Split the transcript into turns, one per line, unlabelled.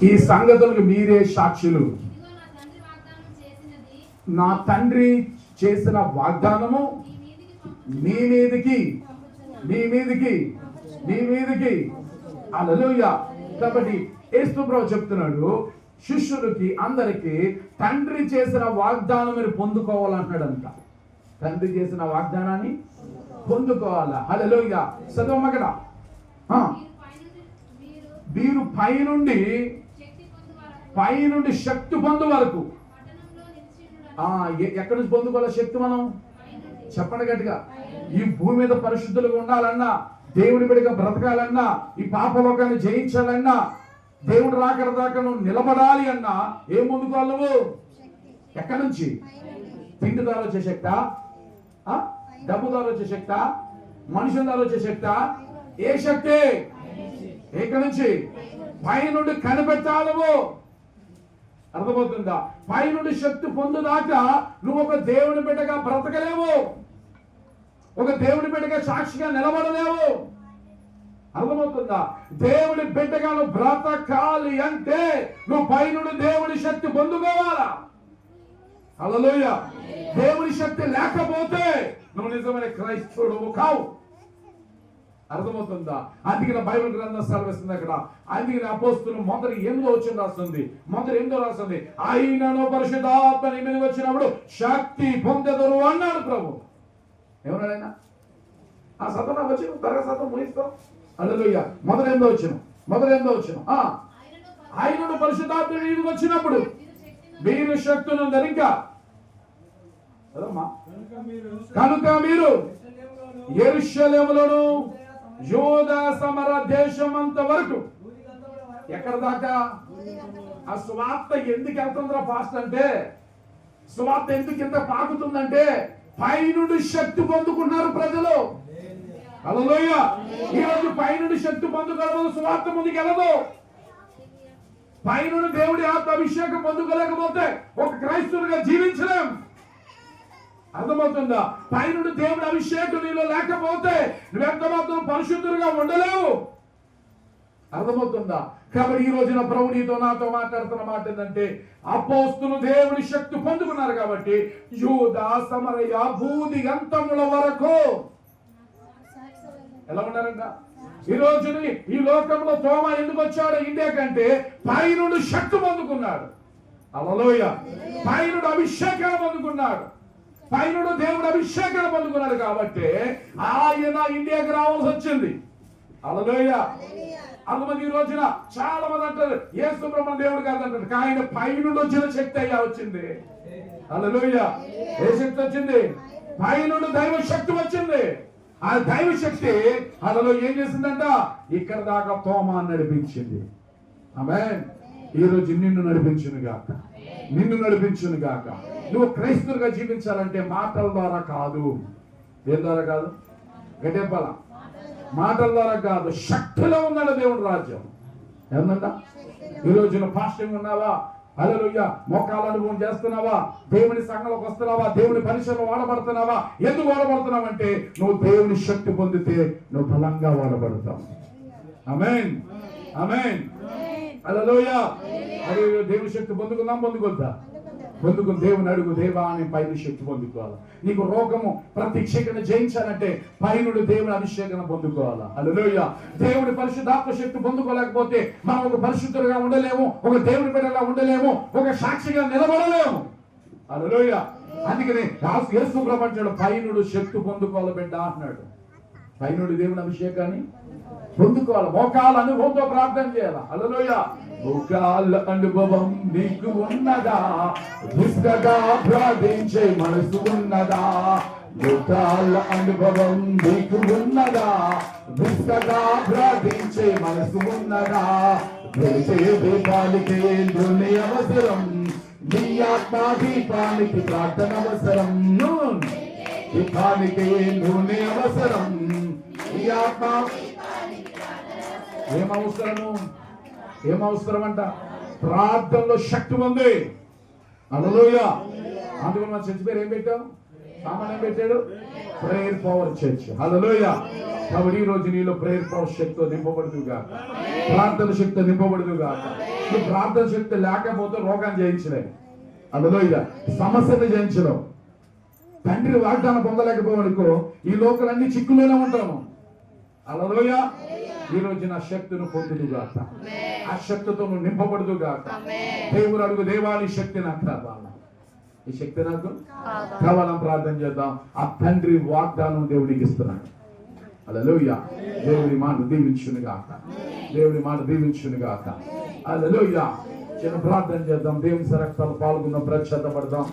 ఈ సంగతులకు మీరే సాక్షులు. నా తండ్రి చేసిన వాగ్దానము మీ మీదికి హల్లెలూయా. కాబట్టి యేసు ప్రభువు చెప్తున్నాడు శిష్యులకి అందరికి, తండ్రి చేసిన వాగ్దానం మీరు పొందుకోవాలంటున్నాడంట. తండ్రి చేసిన వాగ్దానాన్ని పొందుకోవాలా. హల్లెలూయా. చదవమగడ మీరు పైనుండి శక్తి పొందు వరకు. ఎక్కడి నుంచి పొందుకోవాలి శక్తి? మనం చెప్పండి గట్టిగా. ఈ భూమి మీద పరిశుద్ధులుగా ఉండాలన్నా, దేవుని బిడ్డగా బ్రతకాలన్నా, ఈ పాపలోకాన్ని జయించాలన్నా, దేవుడు రాకడ దాకా నువ్వు నిలబడాలి అన్నా ఏం పొందుకోవాలి నువ్వు? ఎక్కడి నుంచి? తిండి ద్వారా వచ్చే శక్త, డబ్బు ద్వారా వచ్చే శక్త, మనుషుల ద్వారా వచ్చే శక్త? ఏ శక్తి? ఎక్కడి నుంచి? పైనుండి కనిపెట్టాలి నువ్వు. అర్థమవుతుందా? పైనుండి శక్తి పొందుదాకా నువ్వు ఒక దేవుని బిడ్డగా బ్రతకలేవు, ఒక దేవుని బిడ్డగా సాక్షిగా నిలబడలేవు. అర్థమవుతుందా? దేవుని బిడ్డగా నువ్వు బ్రతకాలి అంటే నువ్వు పైనుండి దేవుని శక్తి పొందుకోవాలా. హల్లెలూయా. దేవుని శక్తి లేకపోతే నువ్వు నిజమైన క్రైస్తవుడు కావు. అర్థమవుతుందా? అందుకని బైబిల్ గ్రంథం సెలవిస్తుంది అక్కడ. అందుకని అపోస్తులు మొదటి 8వ వచనం రాస్తుంది. ఆయనను పరిశుద్ధాత్మ నీ మీద వచ్చినప్పుడు శక్తి పొందెదరు అన్నాడు ప్రభు. ఏమన్నాడైనా? ఆ సతన వచ్చిన త్వరగా సతం ముగిస్తాం. హల్లెలూయా. మొదటి 8వ వచనం. ఆయనను పరిశుద్ధాత్మ నీకు వచ్చినప్పుడు మీరు శక్తులను ధరింకా. కనుక మీరు యెరూషలేములోను యూదా సమర దేశమంత వరకు. ఎక్కడ దాకా? ఆ సువార్త ఎందుకు వెళ్తుందిరా ఫాస్ట్ అంటే, సువార్త ఎందుకు ఇంత పాకుతుందంటే పైనుండి శక్తి పొందుకున్నారు ప్రజలు. హల్లెలూయా. ఈ రోజు పైనుండి శక్తి పొందుకోవడం సువార్త ముందుకు వెళ్ళదు. పైనుండి దేవుడి ఆత్మ అభిషేకం పొందుకోలేకపోతే ఒక క్రైస్తవునిగా జీవించలేం. అర్థమవుతుందా? పైనుండి దేవుడి అభిషేకం నీలో లేకపోతే నువ్వెంత మాత్రం పరిశుద్ధులుగా ఉండలేవు. అర్థమవుతుందా? కాబట్టి ఈ రోజున ప్రభు నీతో నాతో మాట్లాడుతున్న మాట ఏంటంటే, అపోస్తులు దేవుడి శక్తి పొందుకున్నారు కాబట్టి యూదా సమరయ భూదిగంతముల వరకు ఎలా ఉన్నారంట? ఈ రోజు ఈ లోకంలో తోమా ఎందుకు వచ్చాడు ఇండియా కంటే పైనుండి శక్తి పొందుకున్నాడు. హల్లెలూయా. పైనుండి అభిషేకాలు పొందుకున్నాడు. పైనుండి దేవుడు అభిషేకాలు పొందుకున్నాడు కాబట్టి ఆయన ఇండియాకి రావాల్సి వచ్చింది. హల్లెలూయా. అందుమంది ఈ రోజున చాలా మంది అంటారు యేసు బ్రహ్మ దేవుడు కాదంటారు. ఆయన పైనుండి వచ్చిన శక్తి అయ్యా వచ్చింది. హల్లెలూయా. ఏ శక్తి వచ్చింది? పైనుండి దైవ శక్తి వచ్చింది. ఆ దైవ శక్తి అందులో ఏం చేసిందంట? ఇక్కడ దాకా తోమా నడిపించింది. ఆమేన్. ఈ రోజు నిన్ను నడిపించును గాక. నువ్వు క్రైస్తవులుగా జీవించాలంటే మాటల ద్వారా కాదు. ఏం ద్వారా కాదు? గట్టెప్పల మాటల ద్వారా కాదు, శక్తిలో ఉన్నాడు దేవుని రాజ్యం. ఏమన్నా ఈ రోజున ఫాస్టింగ్ ఉన్నావా? హల్లెలూయా. మోకాళ్ళ అనుభవం చేస్తున్నావా? దేవుని సంఘంలోకి వస్తున్నావా? దేవుని పరిచయంలో వాడబడుతున్నావా? ఎందుకు వాడబడుతున్నావంటే నువ్వు దేవుని శక్తి పొందితే నువ్వు బలంగా వాడబడతావు. ఆమేన్. హల్లెలూయా. దేవుని శక్తి పొందుకుందా? పొందుకుని దేవుని అడుగు, దేవా అని పైన శక్తి పొందుకోవాలి. నీకు రోగము ప్రతిక్షేకణ జయించాలంటే పైనుడు దేవుని అభిషేకం పొందుకోవాలా. హల్లెలూయా. దేవుడి పరిశుద్ధాత్మ శక్తి పొందుకోలేకపోతే మనం ఒక పరిశుద్ధులుగా ఉండలేము, ఒక దేవుని బిడ్డగా ఉండలేము, ఒక సాక్షిగా నిలబడలేము. హల్లెలూయా. అందుకని యేసు ప్రపంచంలో పైనుడు శక్తి పొందుకోవాలి బిడ్డ అన్నాడు. పైనుడు దేవుని అభిషేకాన్ని పొందుకోవాలి. మోకాళ్ళ అనుభవంతో ప్రార్థన చేయాలి. హల్లెలూయా. మోకాళ్ళ అనుభవం నీకు ఉన్నదా? దుష్టగా ప్రార్థించే మనసు ఉన్నదా? మోకాళ్ళ అనుభవం నీకు ఉన్నదా? దుష్టగా ప్రార్థించే మనసు ఉన్నదా? దీపానికి ధ్వని అవసరం, నీ ఆత్మ దీపానికి ప్రార్థన అవసరం. దీపానికి నూనె అవసరం, ఈ ఆత్మ ఏమవసరం అంట? ప్రార్థనలో శక్తి ఉంది. హల్లెలూయా. అందుకని మన చర్చ్ పేరు ఏం పెట్టాం? సామాన్యం పెట్టాడు, ప్రేయర్ పవర్ చర్చ్. హల్లెలూయా. కాబట్టి ఈ రోజు నీలో ప్రేయర్ పవర్ శక్తితో నింపబడుదుగా, ప్రార్థన శక్తి నింపబడుదుగా. నువ్వు ప్రార్థన శక్తి లేకపోతే రోగాన్ని జయించలేవు, అందులో ఇక సమస్యను జయించలేవు. తండ్రి వాగ్దానం పొందలేకపోవనుకో ఈ లోకలన్నీ చిక్కులోనే ఉంటాము. అలలోయ ఈ రోజు నా శక్తిని పొందుదుగాక, ఆ శక్తితో నువ్వు నింపబడుదుగాక. దేవుడు అడుగు, దేవాని శక్తి నాకు కావాలా, ఈ శక్తి నాకు కావాలని ప్రార్థన చేద్దాం. ఆ తండ్రి వాగ్దానం దేవుడికి ఇస్తున్నాడు. హల్లెలూయా. దేవుడి మాట దీవించును గాక, దేవుడి మాట దీవించును గాక. హల్లెలూయా. చిన్న ప్రార్థన చేద్దాం. దేవుని రక్తాలు పాల్గొన్న ప్రత్యేకపడదాం.